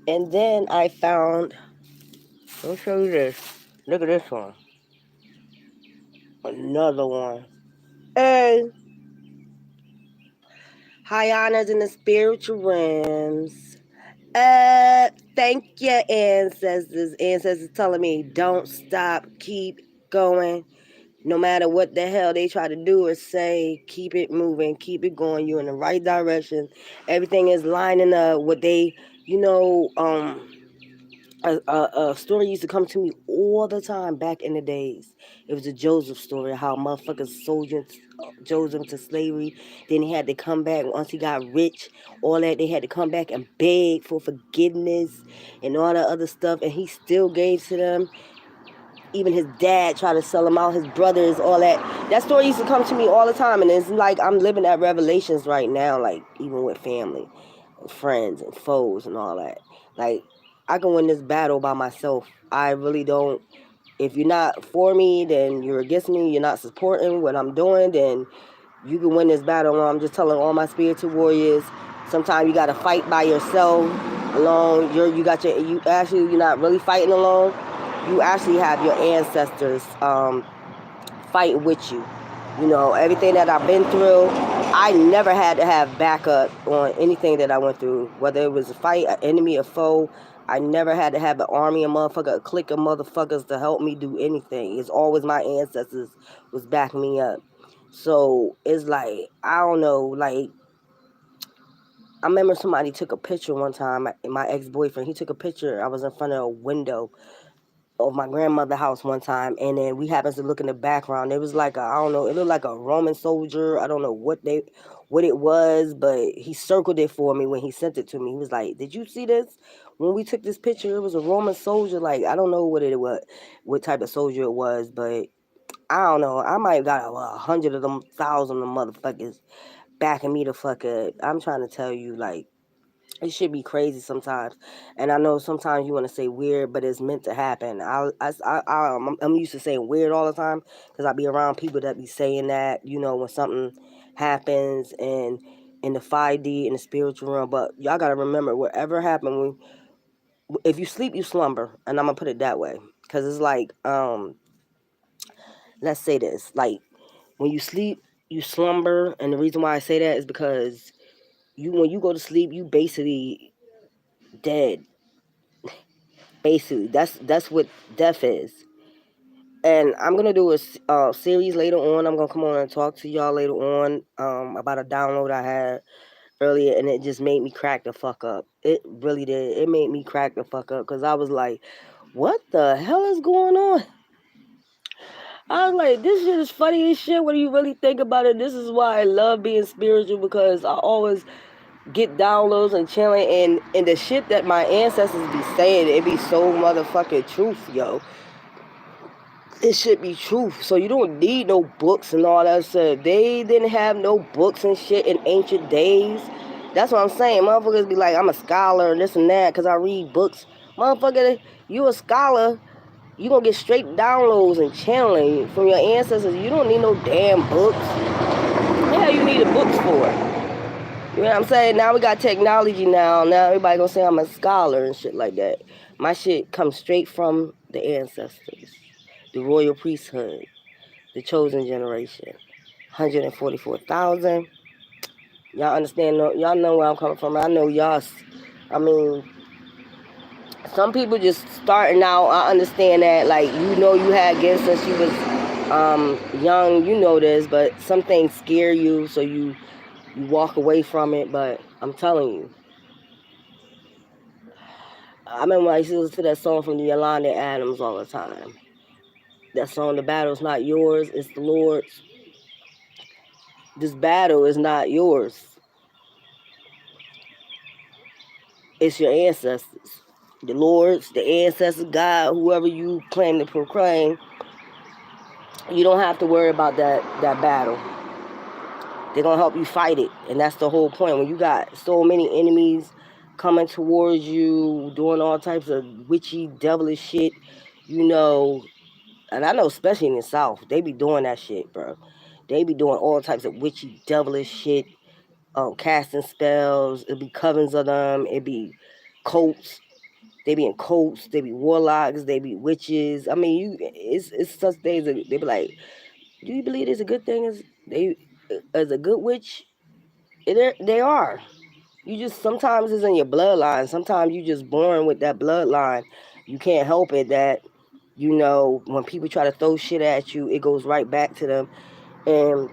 And then I found, let me show you this. Look at this one. Another one. Hey, high honors in the spiritual realms. Thank you, ancestors. Ancestors telling me don't stop, keep going. No matter what the hell they try to do or say, keep it moving, keep it going. You're in the right direction. Everything is lining up. What they, you know, a story used to come to me all the time back in the days. It was a Joseph story, how motherfuckers sold Joseph into slavery. Then he had to come back once he got rich. All that they had to come back and beg for forgiveness and all that other stuff, and he still gave to them. Even his dad tried to sell him out, his brothers, all that. That story used to come to me all the time, and it's like I'm living at Revelations right now, like even with family, and friends, and foes, and all that. Like I can win this battle by myself. I really don't. If you're not for me, then you're against me. You're not supporting what I'm doing, then you can win this battle alone. I'm just telling all my spiritual warriors. Sometimes you gotta fight by yourself, alone. You're not really fighting alone. You actually have your ancestors fighting with you. You know, everything that I've been through, I never had to have backup on anything that I went through, whether it was a fight, an enemy, a foe. I never had to have an army of motherfuckers, a clique of motherfuckers to help me do anything. It's always my ancestors was backing me up. So it's like, I don't know, like, I remember somebody took a picture one time, my ex-boyfriend, he took a picture, I was in front of a window of my grandmother's house one time, and then we happened to look in the background. It was like I don't know, it looked like a Roman soldier. I don't know what it was, but he circled it for me when he sent it to me. He was like, "Did you see this? When we took this picture, it was a Roman soldier. Like I don't know what type of soldier it was, but I don't know. I might have got 100 of them, 1,000 of them motherfuckers backing me the fuck up. I'm trying to tell you, like." It should be crazy sometimes, and I know sometimes you want to say weird, but it's meant to happen. I'm used to saying weird all the time because I be around people that be saying that, you know, when something happens and in the 5D in the spiritual realm. But y'all gotta remember, whatever happened, if you sleep, you slumber, and I'm gonna put it that way because it's like, let's say this, like when you sleep, you slumber, and the reason why I say that is because when you go to sleep, you basically dead. Basically, that's what death is. And I'm gonna do a series later on. I'm gonna come on and talk to y'all later on about a download I had earlier, and it just made me crack the fuck up. It really did. It made me crack the fuck up because I was like, "What the hell is going on?" I was like, "This shit is funny as shit." What do you really think about it? This is why I love being spiritual because I always get downloads and chilling, and the shit that my ancestors be saying, it be so motherfucking truth, yo. It should be truth. So you don't need no books and all that stuff. They didn't have no books and shit in ancient days. That's what I'm saying. Motherfuckers be like, I'm a scholar and this and that because I read books. Motherfucker, you a scholar, you gonna get straight downloads and channeling from your ancestors. You don't need no damn books. What the hell you need the books for? You know what I'm saying? Now we got technology now. Now everybody gonna say I'm a scholar and shit like that. My shit comes straight from the ancestors, the royal priesthood, the chosen generation. 144,000. Y'all understand? Y'all know where I'm coming from. I know y'all. I mean, some people just starting out. I understand that. Like, you know, you had gifts since you was young. You know this, but some things scare you, so you walk away from it. But I'm telling you, I remember I used to listen to that song from the Yolanda Adams all the time. That song, "The battle's not yours, it's the Lord's." This battle is not yours. It's your ancestors. The Lord's, the ancestors, God, whoever you claim to proclaim. You don't have to worry about that battle. They're gonna help you fight it. And that's the whole point. When you got so many enemies coming towards you, doing all types of witchy, devilish shit, you know, and I know especially in the South, they be doing that shit, bro. They be doing all types of witchy, devilish shit, casting spells. It be covens of them. It be cults. They be in cults, they be warlocks, they be witches. I mean, it's such things that they be like, do you believe there's a good thing as a good witch? They are. You just sometimes it's in your bloodline. Sometimes you just born with that bloodline. You can't help it that when people try to throw shit at you, it goes right back to them. And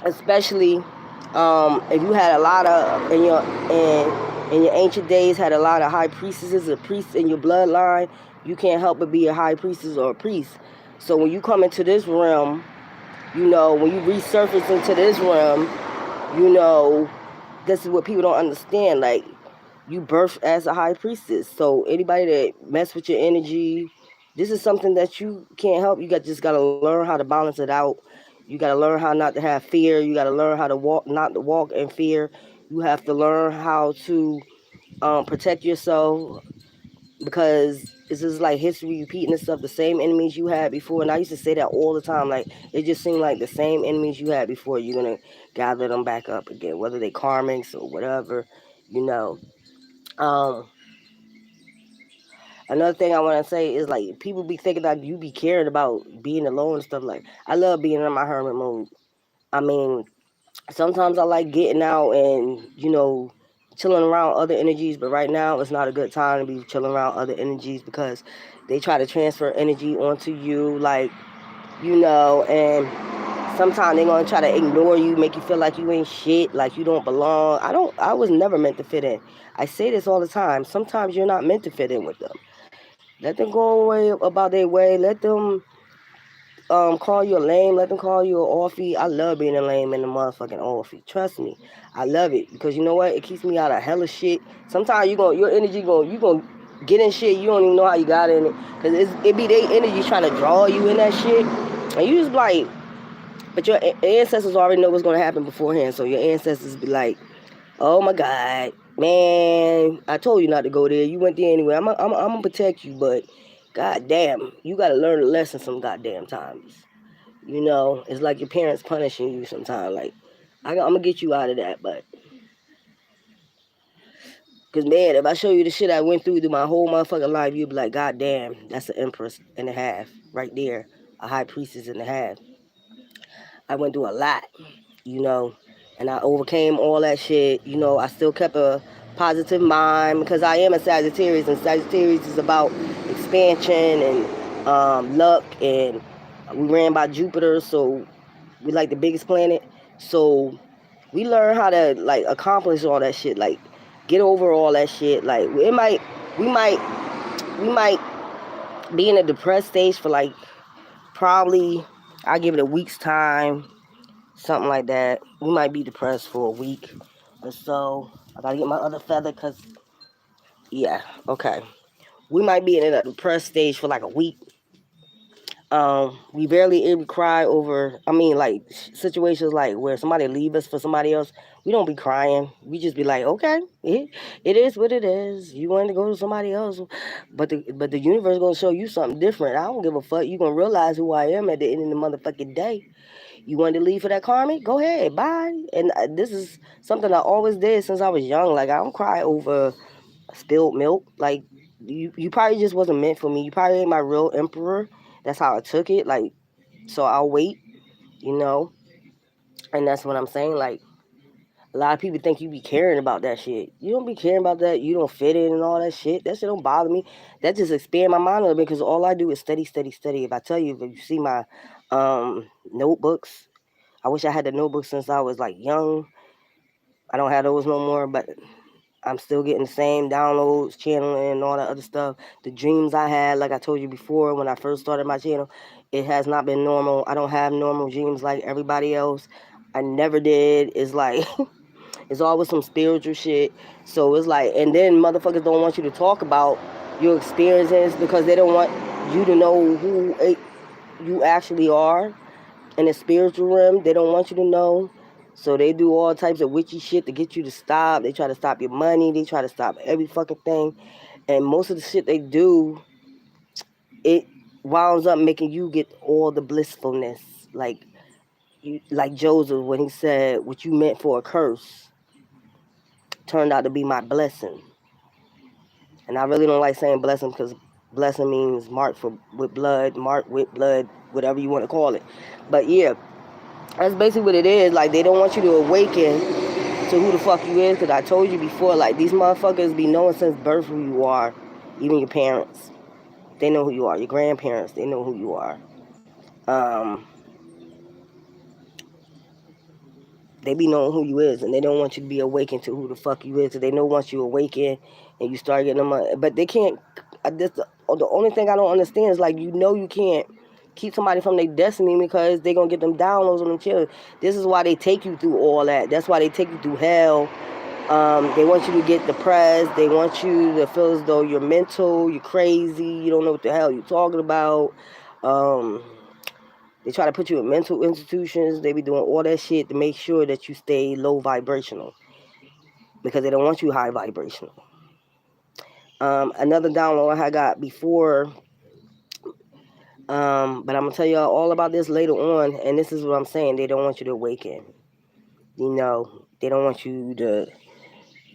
especially if you had a lot of in your ancient days had a lot of high priestesses or priests in your bloodline, you can't help but be a high priestess or a priest. So when you come into this realm, when you resurface into this realm, this is what people don't understand. Like, you birthed as a high priestess. So anybody that mess with your energy, this is something that you can't help. You just gotta learn how to balance it out. You gotta learn how not to have fear. You gotta learn how to not to walk in fear. You have to learn how to protect yourself, because it's just like history repeating itself. The same enemies you had before, and I used to say that all the time. Like, it just seemed like the same enemies you had before, you're gonna gather them back up again, whether they karmics or whatever. You know. Um, Another thing I want to say is, like, people be thinking that you be caring about being alone and stuff. Like, I love being in my hermit mode. I mean, sometimes I like getting out and chilling around other energies, but right now it's not a good time to be chilling around other energies, because they try to transfer energy onto you, like, and sometimes they're gonna try to ignore you, make you feel like you ain't shit, like you don't belong. I was never meant to fit in. I say this all the time. Sometimes you're not meant to fit in with them. Let them go away about their way. Let them call you a lame. Let them call you a offie. I love being a lame and a motherfucking offie. Trust me, I love it, because you know what? It keeps me out of hella shit. Sometimes your energy you gonna get in shit you don't even know how you got in it, because it be their energy trying to draw you in that shit, and you just like. But your ancestors already know what's gonna happen beforehand, so your ancestors be like, "Oh my God, man, I told you not to go there. You went there anyway. I'm gonna protect you, but God damn, you gotta learn a lesson some goddamn times. It's like your parents punishing you sometimes. Like, I'm gonna get you out of that, but because, man, if I show you the shit I went through my whole motherfucking life, you'd be like, God damn, that's an empress and a half right there, a high priestess and a half. I went through a lot, you know, and I overcame all that shit. I still kept a positive mind, because I am a Sagittarius, and Sagittarius is about expansion and luck, and we ran by Jupiter, so we like the biggest planet. So we learn how to, like, accomplish all that shit, like get over all that shit. Like, we might be in a depressed stage for, like, probably, I give it a week's time, something like that. We might be depressed for a week or so. I gotta get my other feather, because, yeah, okay. We might be in a depressed stage for like a week. We barely ever cry over, I mean, like, situations like where somebody leave us for somebody else. We don't be crying. We just be like, okay, it is what it is. You want to go to somebody else, but the universe gonna show you something different. I don't give a fuck. You gonna realize who I am at the end of the motherfucking day. You wanted to leave for that karmic? Go ahead, bye. And this is something I always did since I was young. Like, I don't cry over spilled milk. Like, you probably just wasn't meant for me. You probably ain't my real emperor. That's how I took it. Like, so I'll wait, you know. And that's what I'm saying. Like, a lot of people think you be caring about that shit. You don't be caring about that. You don't fit in and all that shit. That shit don't bother me. That just expand my mind a little bit, because all I do is study, study, study. If I tell you, if you see my notebooks, I wish I had the notebooks since I was, like, young. I don't have those no more, but I'm still getting the same downloads, channeling, and all that other stuff. The dreams I had, like I told you before, when I first started my channel, it has not been normal. I don't have normal dreams like everybody else. I never did. It's like, it's always some spiritual shit. So it's like, and then motherfuckers don't want you to talk about your experiences, because they don't want you to know who you actually are in the spiritual realm. They don't want you to know. So they do all types of witchy shit to get you to stop. They try to stop your money. They try to stop every fucking thing. And most of the shit they do, it winds up making you get all the blissfulness. Like Joseph, when he said, what you meant for a curse turned out to be my blessing. And I really don't like saying blessing because blessing means marked with blood, whatever you want to call it. But yeah, that's basically what it is. Like, they don't want you to awaken to who the fuck you is, because I told you before, like, these motherfuckers be knowing since birth who you are. Even your parents, they know who you are. Your grandparents, they know who you are. They be knowing who you is, and they don't want you to be awakened to who the fuck you is. So they know once you awaken and you start getting them, but they can't. The only thing I don't understand is, like, you can't keep somebody from their destiny because they gonna get them downloads on them children. This is why they take you through all that. That's why they take you through hell. They want you to get depressed. They want you to feel as though you're mental, you're crazy, you don't know what the hell you're talking about. They try to put you in mental institutions. They be doing all that shit to make sure that you stay low vibrational because they don't want you high vibrational. Another download I got before, but I'm going to tell y'all all about this later on, and this is what I'm saying. They don't want you to awaken. They don't want you to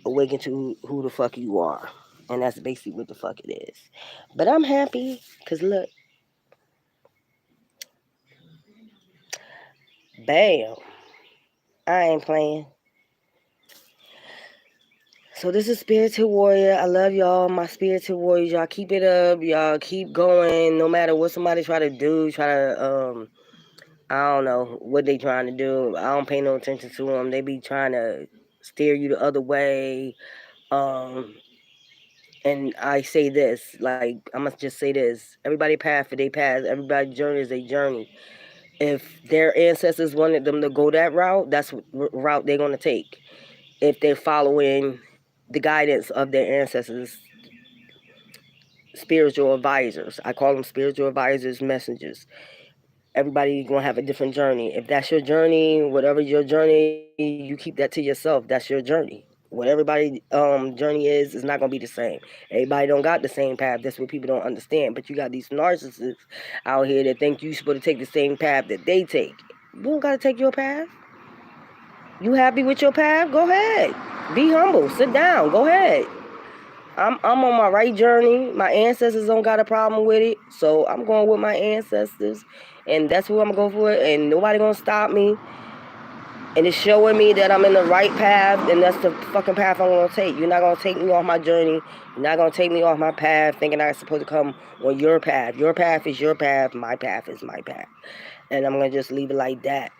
awaken to who the fuck you are. And that's basically what the fuck it is. But I'm happy because look, bam, I ain't playing. So this is Spiritual Warrior. I love y'all, my Spiritual Warriors. Y'all keep it up. Y'all keep going. No matter what somebody try to do, I don't know what they trying to do. I don't pay no attention to them. They be trying to steer you the other way. And I say this, like, I must just say this. Everybody path for their path. Everybody's journey is a journey. If their ancestors wanted them to go that route, that's what route they're going to take. If they're following the guidance of their ancestors, spiritual advisors. I call them spiritual advisors, messengers. Everybody's going to have a different journey. If that's your journey, whatever your journey, you keep that to yourself. That's your journey. What everybody's journey is not going to be the same. Everybody don't got the same path. That's what people don't understand. But you got these narcissists out here that think you're supposed to take the same path that they take. You don't got to take your path. You happy with your path? Go ahead. Be humble. Sit down. Go ahead. I'm on my right journey. My ancestors don't got a problem with it. So I'm going with my ancestors. And that's who I'm going to go for. And nobody going to stop me. And it's showing me that I'm in the right path. And that's the fucking path I'm going to take. You're not going to take me off my journey. You're not going to take me off my path thinking I'm supposed to come on your path. Your path is your path. My path is my path. And I'm going to just leave it like that.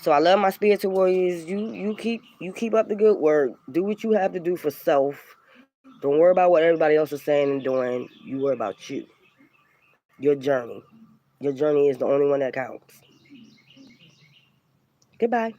So I love my spiritual warriors. You keep up the good work. Do what you have to do for self. Don't worry about what everybody else is saying and doing. You worry about you. Your journey. Your journey is the only one that counts. Goodbye.